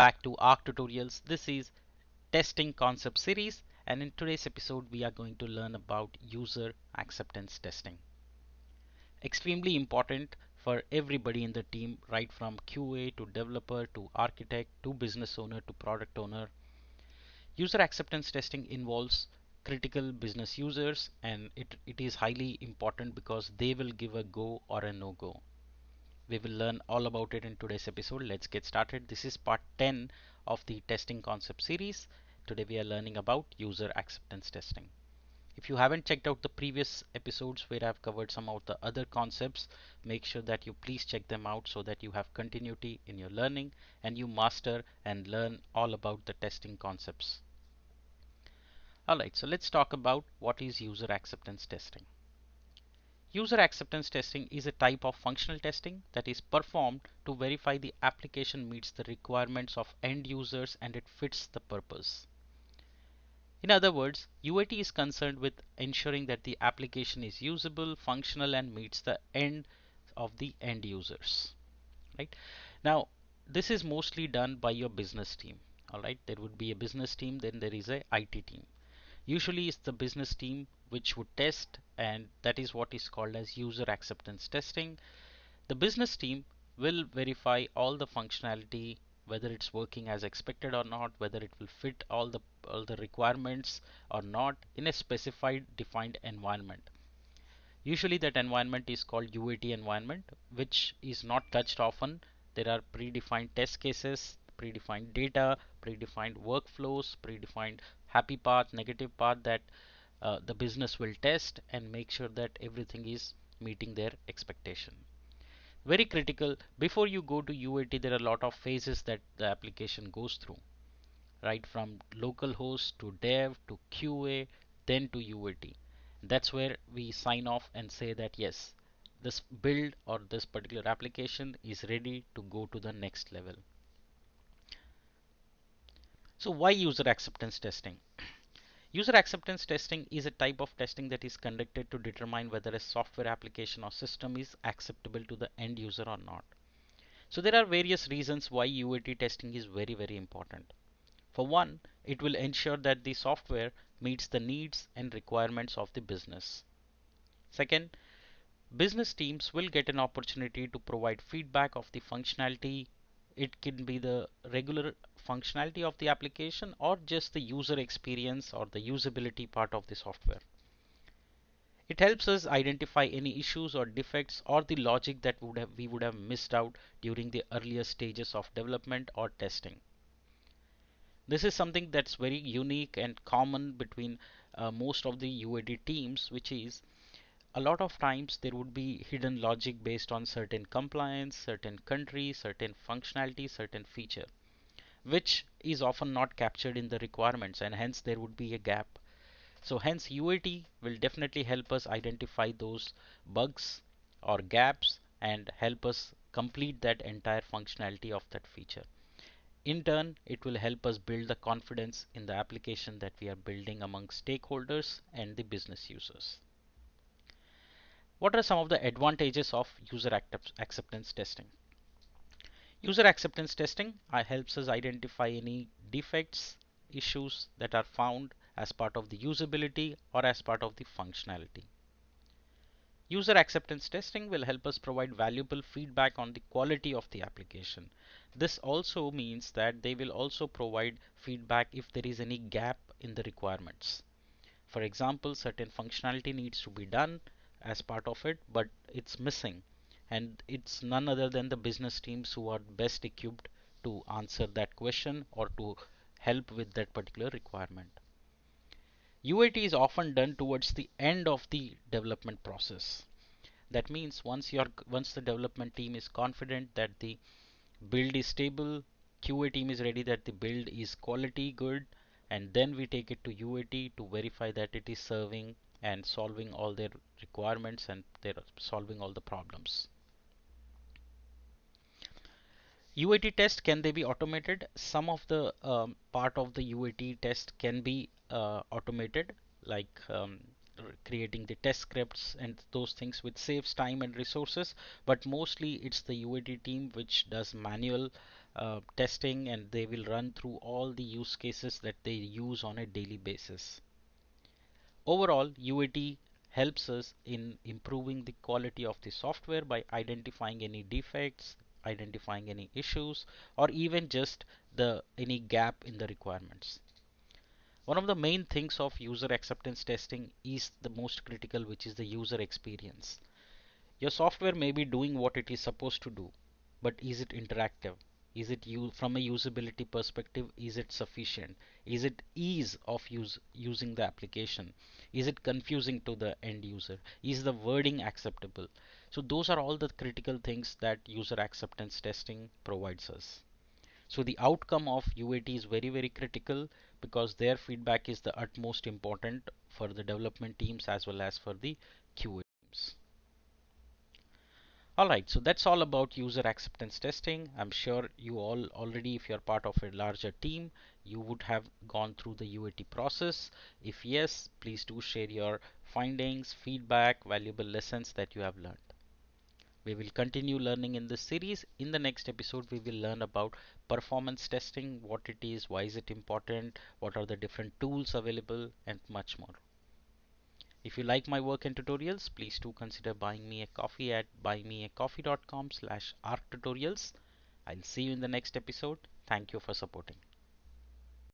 Back to ARC tutorials. This is testing concept series, and in today's episode we are going to learn about user acceptance testing. Extremely important for everybody in the team, right from QA to developer to architect to business owner to product owner. User acceptance testing involves critical business users, and it is highly important because they will give a go or a no go. We will learn all about it in today's episode. Let's get started. This is part 10 of the testing concept series. Today we are learning about user acceptance testing. If you haven't checked out the previous episodes where I've covered some of the other concepts, make sure that you please check them out so that you have continuity in your learning and you master and learn all about the testing concepts. Alright, so let's talk about what is user acceptance testing. User acceptance testing is a type of functional testing that is performed to verify the application meets the requirements of end users and it fits the purpose. In other words, UAT is concerned with ensuring that the application is usable, functional, and meets the end of the end users. Right? Now, this is mostly done by your business team. Alright, there would be a business team, then there is a IT team. Usually it's the business team which would test, and that is what is called as user acceptance testing. The business team will verify all the functionality, whether it's working as expected or not, whether it will fit all the requirements or not in a specified defined environment. Usually that environment is called UAT environment, which is not touched often. There are predefined test cases, predefined data, predefined workflows, predefined happy path, negative path that the business will test and make sure that everything is meeting their expectation. Very critical, before you go to UAT, there are a lot of phases that the application goes through, right from localhost to dev to QA, then to UAT. That's where we sign off and say that yes, this build or this particular application is ready to go to the next level. So why user acceptance testing? User acceptance testing is a type of testing that is conducted to determine whether a software application or system is acceptable to the end user or not. So there are various reasons why UAT testing is very important. For one, it will ensure that the software meets the needs and requirements of the business. Second, business teams will get an opportunity to provide feedback of the functionality. It can be the regular functionality of the application or just the user experience or the usability part of the software. It helps us identify any issues or defects or the logic that we would have missed out during the earlier stages of development or testing. This is something that's very unique and common between most of the UAT teams, which is a lot of times there would be hidden logic based on certain compliance, certain country, certain functionality, certain feature, which is often not captured in the requirements, and hence there would be a gap. So hence UAT will definitely help us identify those bugs or gaps and help us complete that entire functionality of that feature. In turn, it will help us build the confidence in the application that we are building among stakeholders and the business users. What are some of the advantages of user acceptance testing? User acceptance testing helps us identify any defects, issues that are found as part of the usability or as part of the functionality. User acceptance testing will help us provide valuable feedback on the quality of the application. This also means that they will also provide feedback if there is any gap in the requirements. For example, certain functionality needs to be done as part of it, but it's missing. And it's none other than the business teams who are best equipped to answer that question or to help with that particular requirement. UAT is often done towards the end of the development process. That means once the development team is confident that the build is stable, QA team is ready that the build is quality good, and then we take it to UAT to verify that it is serving and solving all their requirements and they're solving all the problems. UAT test, can they be automated? Some of the part of the UAT test can be automated, like creating the test scripts and those things, which saves time and resources. But mostly it's the UAT team which does manual testing, and they will run through all the use cases that they use on a daily basis. Overall, UAT helps us in improving the quality of the software by identifying any defects, identifying any issues, or even just the any gap in the requirements. One of the main things of user acceptance testing is the most critical, which is the user experience. Your software may be doing what it is supposed to do, but is it interactive? Is it from a usability perspective? Is it sufficient? Is it ease of using the application? Is it confusing to the end user? Is the wording acceptable? So those are all the critical things that user acceptance testing provides us. So the outcome of UAT is very, very critical because their feedback is the utmost important for the development teams as well as for the QA teams. Alright, so that's all about user acceptance testing. I'm sure you all already, if you're part of a larger team, you would have gone through the UAT process. If yes, please do share your findings, feedback, valuable lessons that you have learned. We will continue learning in this series. In the next episode, we will learn about performance testing, what it is, why is it important, what are the different tools available, and much more. If you like my work and tutorials, please do consider buying me a coffee at buymeacoffee.com/arctutorials. I'll see you in the next episode. Thank you for supporting.